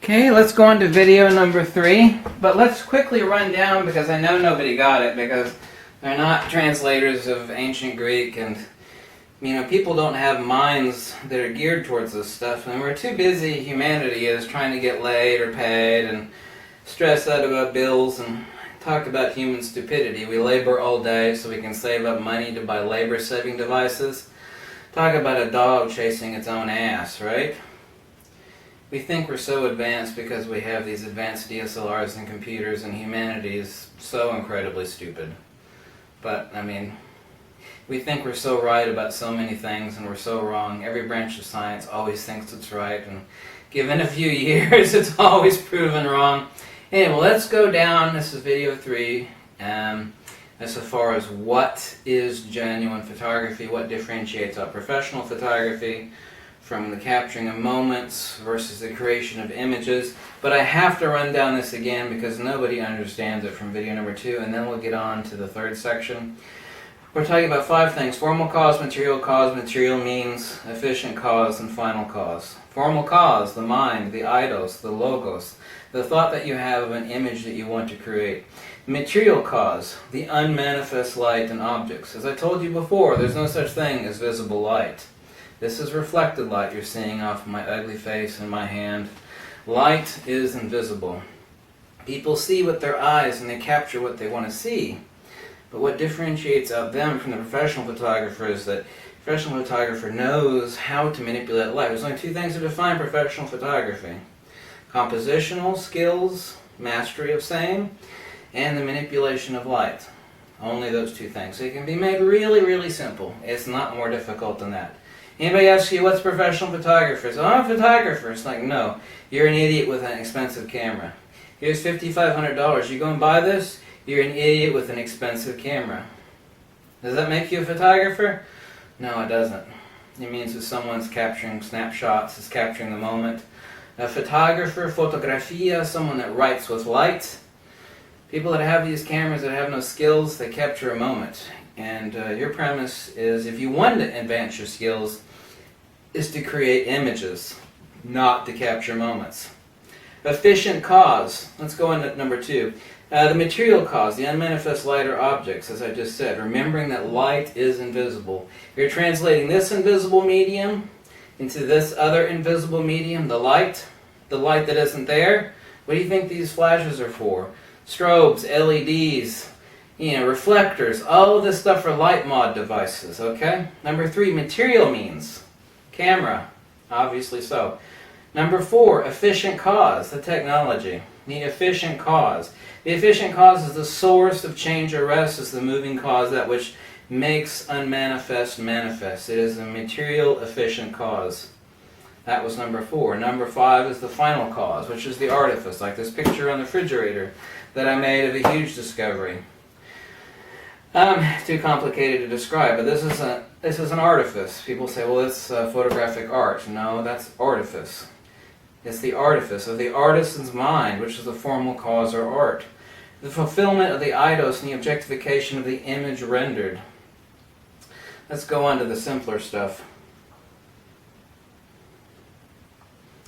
Okay, let's go on to video number 3, but let's quickly run down because I know nobody got it because they're not translators of ancient Greek, and people don't have minds that are geared towards this stuff, and we're too busy, humanity is, trying to get laid or paid and stress out about bills and talk about human stupidity. We labor all day so we can save up money to buy labor-saving devices. Talk about a dog chasing its own ass, right? We think we're so advanced because we have these advanced DSLRs and computers, and humanity is so incredibly stupid. But, we think we're so right about so many things, and we're so wrong. Every branch of science always thinks it's right, and given a few years, it's always proven wrong. Anyway, let's go down. This is video 3. As far as what is genuine photography, what differentiates our professional photography from the capturing of moments versus the creation of images. But I have to run down this again because nobody understands it from video number 2, and then we'll get on to the third section. We're talking about 5 things: formal cause, material means, efficient cause, and final cause. Formal cause, the mind, the eidos, the logos, the thought that you have of an image that you want to create. Material cause, the unmanifest light and objects. As I told you before, there's no such thing as visible light. This is reflected light you're seeing off my ugly face and my hand. Light is invisible. People see with their eyes and they capture what they want to see. But what differentiates out them from the professional photographer is that the professional photographer knows how to manipulate light. There's only 2 things that define professional photography: compositional skills, mastery of same, and the manipulation of light. Only those 2 things. So it can be made really, really simple. It's not more difficult than that. Anybody asks you, what's professional photographers? Oh, I'm a photographer. It's like, no, you're an idiot with an expensive camera. Here's $5,500. You go and buy this, you're an idiot with an expensive camera. Does that make you a photographer? No, it doesn't. It means that someone's capturing snapshots, is capturing the moment. A photographer, fotografia, someone that writes with light. People that have these cameras that have no skills, they capture a moment. And your premise is, if you want to advance your skills, is to create images, not to capture moments. Efficient cause. Let's go into number 2. The material cause, the unmanifest light or objects, as I just said. Remembering that light is invisible. You're translating this invisible medium into this other invisible medium, the light that isn't there. What do you think these flashes are for? Strobes, LEDs, reflectors, all of this stuff are light mod devices, okay? Number 3, material means. Camera, obviously so. Number 4, efficient cause, the technology. The efficient cause. The efficient cause is the source of change or rest, is the moving cause, that which makes unmanifest manifest. It is a material efficient cause. That was number 4. Number 5 is the final cause, which is the artifice, like this picture on the refrigerator that I made of a huge discovery. Too complicated to describe, but this is an artifice. People say, well, it's photographic art. No, that's artifice. It's the artifice of the artisan's mind, which is the formal cause or art. The fulfillment of the eidos and the objectification of the image rendered. Let's go on to the simpler stuff.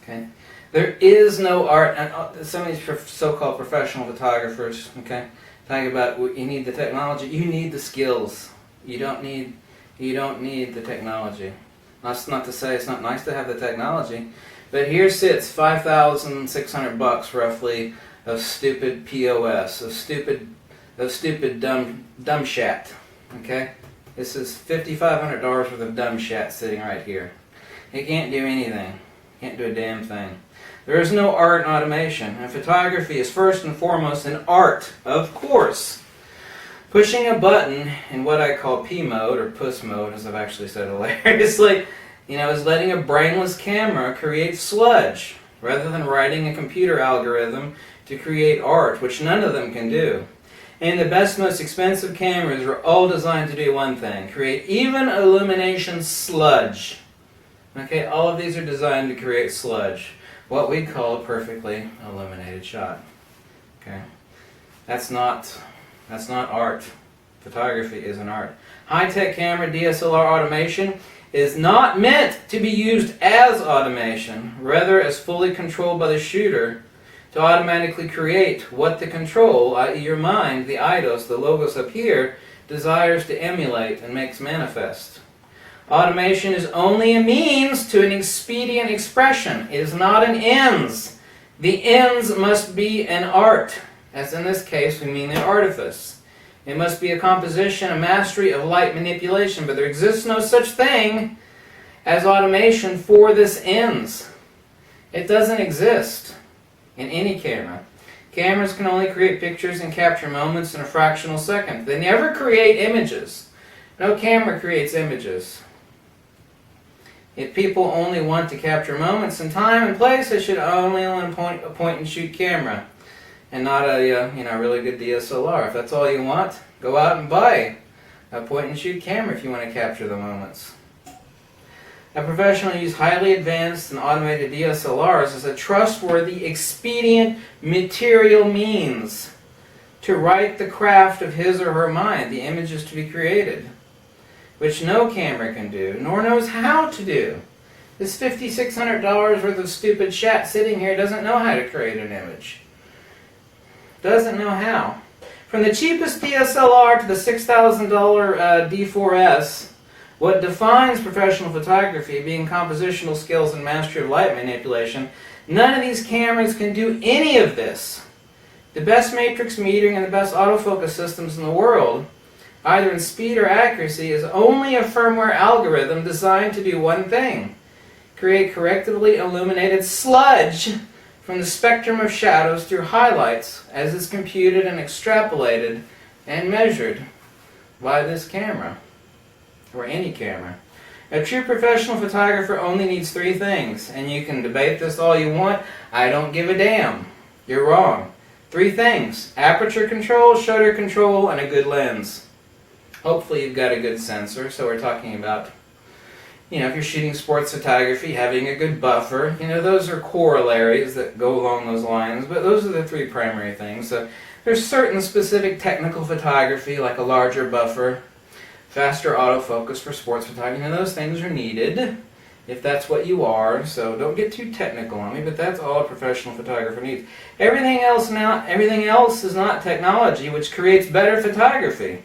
Okay, there is no art, and some of these so-called professional photographers, okay, talking about you need the technology, you need the skills. You don't need the technology. That's not to say it's not nice to have the technology, but here sits $5,600 roughly of stupid POS, of stupid dumb shat. Okay, this is $5,500 worth of dumb shat sitting right here. It can't do anything. Can't do a damn thing. There is no art in automation, and photography is first and foremost an art, of course. Pushing a button in what I call P mode, or puss mode, as I've actually said hilariously, is letting a brainless camera create sludge, rather than writing a computer algorithm to create art, which none of them can do. And the best, most expensive cameras are all designed to do one thing: create even illumination sludge. Okay, all of these are designed to create sludge, what we call a perfectly illuminated shot. Okay, that's not art. Photography is an art. High-tech camera, DSLR automation, is not meant to be used as automation, rather as fully controlled by the shooter to automatically create what the control, i.e. your mind, the eidos, the logos up here, desires to emulate and makes manifest. Automation is only a means to an expedient expression. It is not an ends. The ends must be an art, as in this case we mean the artifice. It must be a composition, a mastery of light manipulation, but there exists no such thing as automation for this ends. It doesn't exist in any camera. Cameras can only create pictures and capture moments in a fractional second. They never create images. No camera creates images. If people only want to capture moments in time and place, they should only own a point and shoot camera, and not a really good DSLR. If that's all you want, go out and buy a point and shoot camera if you want to capture the moments. A professional use highly advanced and automated DSLRs as a trustworthy, expedient, material means to write the craft of his or her mind, the images to be created, which no camera can do, nor knows how to do. This $5,600 worth of stupid shat sitting here doesn't know how to create an image. Doesn't know how. From the cheapest DSLR to the $6,000 D4S, what defines professional photography being compositional skills and mastery of light manipulation, none of these cameras can do any of this. The best matrix metering and the best autofocus systems in the world, either in speed or accuracy, is only a firmware algorithm designed to do one thing: create correctively illuminated sludge from the spectrum of shadows through highlights as is computed and extrapolated and measured by this camera, or any camera. A true professional photographer only needs three things, and you can debate this all you want. I don't give a damn. You're wrong. Three things: aperture control, shutter control, and a good lens. Hopefully you've got a good sensor. So we're talking about, if you're shooting sports photography, having a good buffer. Those are corollaries that go along those lines, but those are the three primary things. So there's certain specific technical photography, like a larger buffer, faster autofocus for sports photography. Those things are needed if that's what you are, so don't get too technical on me, but that's all a professional photographer needs. Everything else is not technology which creates better photography,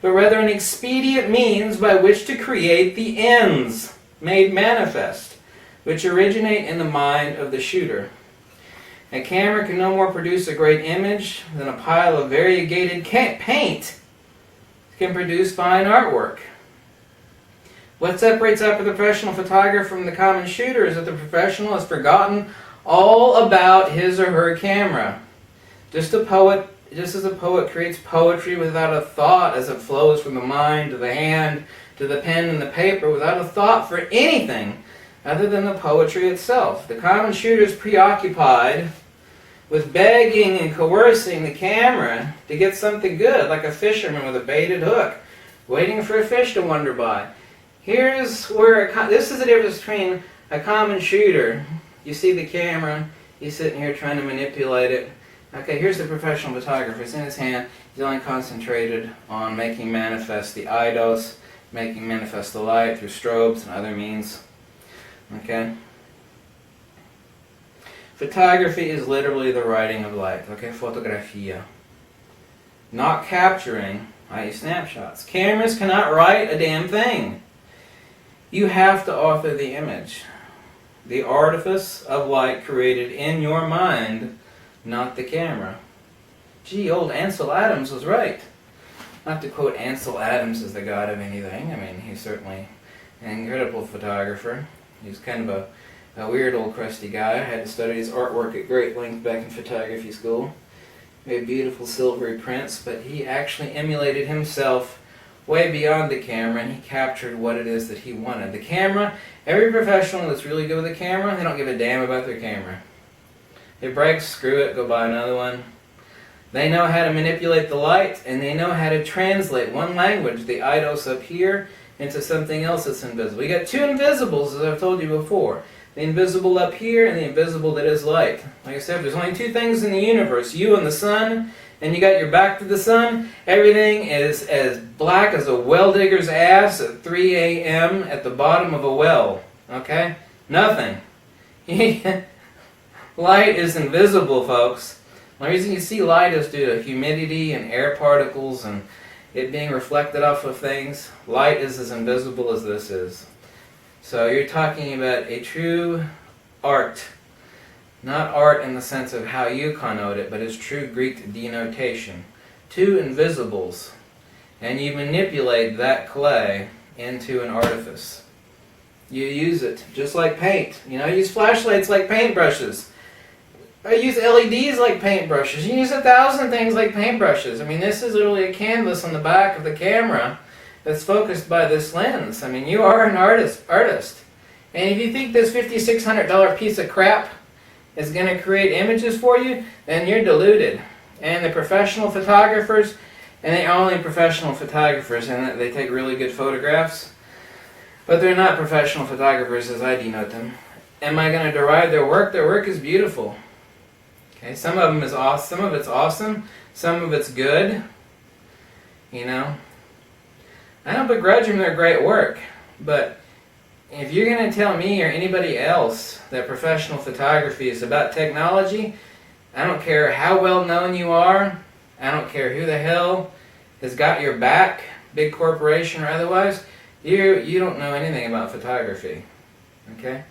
but rather an expedient means by which to create the ends made manifest, which originate in the mind of the shooter. A camera can no more produce a great image than a pile of variegated paint can produce fine artwork. What separates out the professional photographer from the common shooter is that the professional has forgotten all about his or her camera. Just as a poet creates poetry without a thought as it flows from the mind to the hand to the pen and the paper, without a thought for anything other than the poetry itself. The common shooter is preoccupied with begging and coercing the camera to get something good, like a fisherman with a baited hook, waiting for a fish to wander by. This is the difference between a common shooter. You see the camera, he's sitting here trying to manipulate it. Okay, here's the professional photographer. It's in his hand. He's only concentrated on making manifest the eidos, making manifest the light through strobes and other means. Okay? Photography is literally the writing of light. Okay, fotografia. Not capturing, i.e. snapshots. Cameras cannot write a damn thing. You have to author the image. The artifice of light created in your mind, not the camera. Gee, old Ansel Adams was right. Not to quote Ansel Adams as the god of anything. I mean, he's certainly an incredible photographer. He's kind of a weird old crusty guy. I had to study his artwork at great length back in photography school. Made beautiful silvery prints, but he actually emulated himself way beyond the camera, and he captured what it is that he wanted. The camera, every professional that's really good with a camera, they don't give a damn about their camera. It breaks, screw it, go buy another one. They know how to manipulate the light, and they know how to translate one language, the eidos up here, into something else that's invisible. You got two invisibles, as I've told you before. The invisible up here and the invisible that is light. Like I said, there's only two things in the universe, you and the sun, and you got your back to the sun, everything is as black as a well digger's ass at 3 a.m. at the bottom of a well. Okay? Nothing. Light is invisible, folks. The reason you see light is due to humidity and air particles and it being reflected off of things. Light is as invisible as this is. So you're talking about a true art. Not art in the sense of how you connote it, but it's true Greek denotation. Two invisibles. And you manipulate that clay into an artifice. You use it just like paint. You know, use flashlights like paintbrushes. I use LEDs like paintbrushes. You use 1,000 things like paintbrushes. I mean, this is literally a canvas on the back of the camera that's focused by this lens. I mean, you are an artist. And if you think this $5,600 piece of crap is going to create images for you, then you're deluded. And the professional photographers, and they're only professional photographers, and they take really good photographs, but they're not professional photographers as I denote them. Am I going to deride their work? Their work is beautiful. Okay, some of them is awesome, some of it's awesome, some of it's good. You know, I don't begrudge them their great work, but if you're going to tell me or anybody else that professional photography is about technology, I don't care how well known you are, I don't care who the hell has got your back, big corporation or otherwise, you don't know anything about photography. Okay?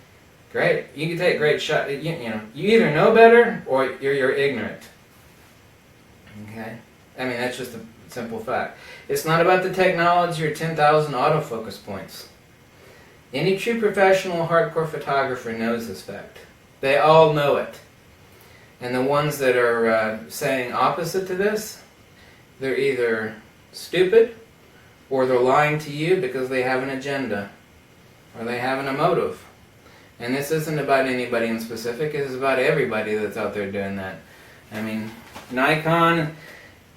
Great. You can take great shots. You know, you either know better or you're ignorant. Okay? I mean, that's just a simple fact. It's not about the technology or 10,000 autofocus points. Any true professional hardcore photographer knows this fact. They all know it. And the ones that are saying opposite to this, they're either stupid or they're lying to you because they have an agenda or they have a motive. And this isn't about anybody in specific, it's about everybody that's out there doing that. I mean, Nikon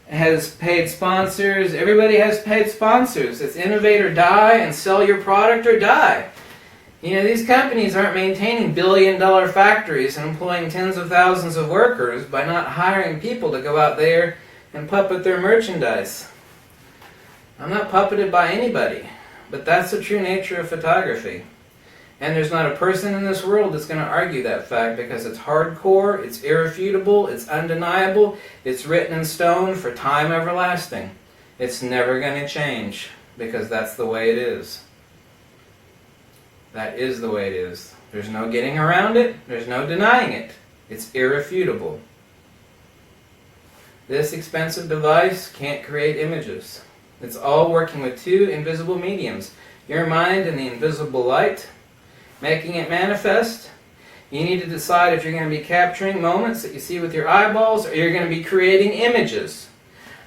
has paid sponsors, everybody has paid sponsors. It's innovate or die and sell your product or die. You know, these companies aren't maintaining billion-dollar factories and employing tens of thousands of workers by not hiring people to go out there and puppet their merchandise. I'm not puppeted by anybody, but that's the true nature of photography. And there's not a person in this world that's going to argue that fact because it's hardcore, it's irrefutable, it's undeniable, it's written in stone for time everlasting. It's never going to change because that's the way it is. That is the way it is. There's no getting around it, there's no denying it. It's irrefutable. This expensive device can't create images. It's all working with two invisible mediums. Your mind and the invisible light. Making it manifest. You need to decide if you're going to be capturing moments that you see with your eyeballs or you're going to be creating images.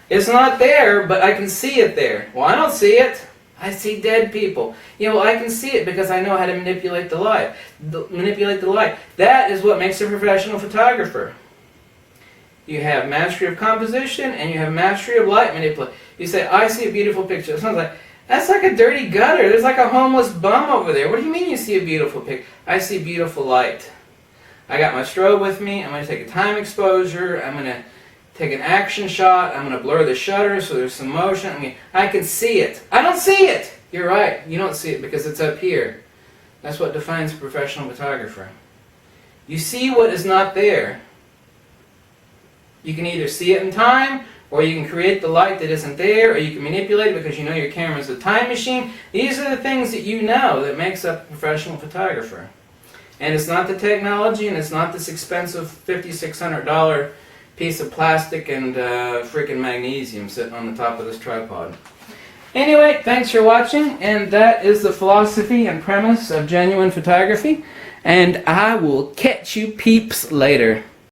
It's not there, but I can see it there. Well, I don't see it. I see dead people. You know, I can see it because I know how to manipulate the light. That is what makes a professional photographer. You have mastery of composition and you have mastery of light manipulation. You say, I see a beautiful picture. It sounds like, that's like a dirty gutter. There's like a homeless bum over there. What do you mean you see a beautiful picture? I see beautiful light. I got my strobe with me. I'm going to take a time exposure. I'm going to take an action shot. I'm going to blur the shutter so there's some motion. I mean, I can see it. I don't see it. You're right. You don't see it because it's up here. That's what defines a professional photographer. You see what is not there. You can either see it in time, or you can create the light that isn't there, or you can manipulate it because you know your camera's a time machine. These are the things that you know that makes up a professional photographer. And it's not the technology, and it's not this expensive $5,600 piece of plastic and freaking magnesium sitting on the top of this tripod. Anyway, thanks for watching, and that is the philosophy and premise of genuine photography. And I will catch you peeps later.